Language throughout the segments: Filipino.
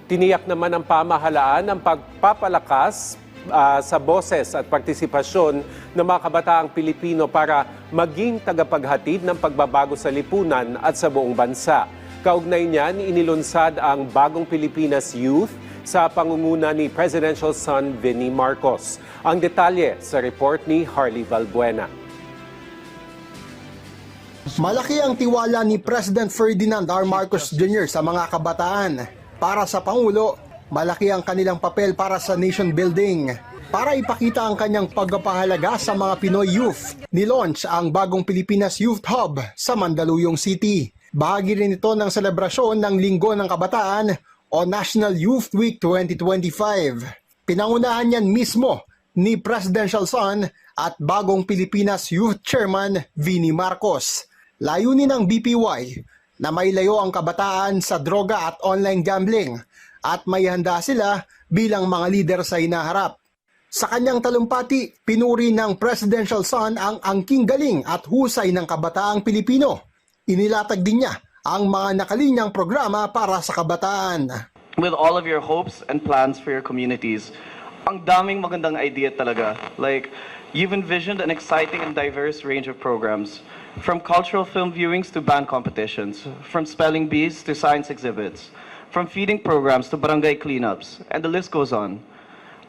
Tiniyak naman ng pamahalaan ang pagpapalakas sa boses at partisipasyon ng mga kabataang Pilipino para maging tagapaghatid ng pagbabago sa lipunan at sa buong bansa. Kaugnay niyan, inilunsad ang Bagong Pilipinas Youth sa pangunguna ni Presidential son Vinnie Marcos. Ang detalye sa report ni Harley Valbuena. Malaki ang tiwala ni President Ferdinand R. Marcos Jr. sa mga kabataan. Para sa Pangulo, malaki ang kanilang papel para sa nation building. Para ipakita ang kanyang pagpapahalaga sa mga Pinoy youth, nilaunch ang Bagong Pilipinas Youth Hub sa Mandaluyong City. Bahagi rin ito ng selebrasyon ng Linggo ng Kabataan o National Youth Week 2025. Pinangunahan yan mismo ni Presidential son at Bagong Pilipinas Youth Chairman Vinnie Marcos. Layunin ng BPY na mailayo ang kabataan sa droga at online gambling at may handa sila bilang mga lider sa hinaharap. Sa kanyang talumpati, pinuri ng Presidential son ang angking galing at husay ng kabataang Pilipino. Inilatag din niya ang mga nakalinyang programa para sa kabataan. With all of your hopes and plans for your communities, ang daming magandang idea talaga. Like, you've envisioned an exciting and diverse range of programs. From cultural film viewings to band competitions, from spelling bees to science exhibits, from feeding programs to barangay cleanups, and the list goes on.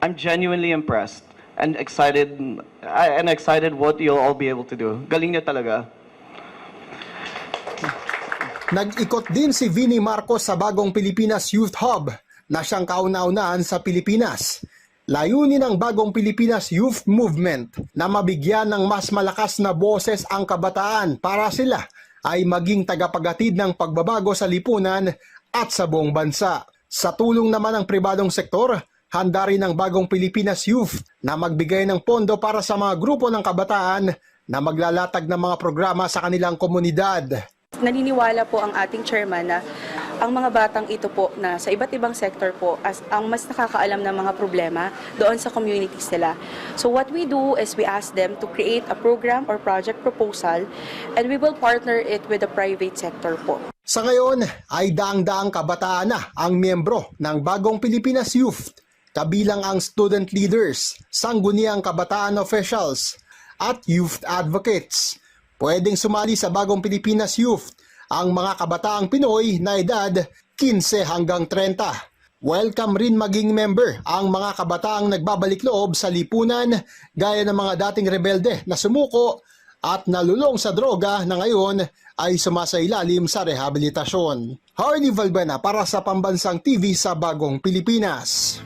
I'm genuinely impressed and excited what you'll all be able to do. Galing niyo talaga. Nag-ikot din si Vinnie Marcos sa Bagong Pilipinas Youth Hub na siyang kauna-unaan sa Pilipinas. Layunin ng Bagong Pilipinas Youth Movement na mabigyan ng mas malakas na boses ang kabataan para sila ay maging tagapaghatid ng pagbabago sa lipunan at sa buong bansa. Sa tulong naman ng pribadong sektor, handa rin ang Bagong Pilipinas Youth na magbigay ng pondo para sa mga grupo ng kabataan na maglalatag ng mga programa sa kanilang komunidad. Naniniwala po ang ating chairman na ang mga batang ito po na sa iba't ibang sector po as ang mas nakakaalam ng mga problema doon sa communities nila. So what we do is we ask them to create a program or project proposal and we will partner it with the private sector po. Sa ngayon ay daang-daang kabataan na ang miyembro ng Bagong Pilipinas Youth, kabilang ang student leaders, sangguniang kabataan officials at youth advocates. Pwedeng sumali sa Bagong Pilipinas Youth ang mga kabataang Pinoy na edad 15 hanggang 30. Welcome rin maging member ang mga kabataang nagbabalik loob sa lipunan gaya ng mga dating rebelde na sumuko at nalulong sa droga na ngayon ay sumasailalim sa rehabilitasyon. Harley Valbuena para sa Pambansang TV sa Bagong Pilipinas.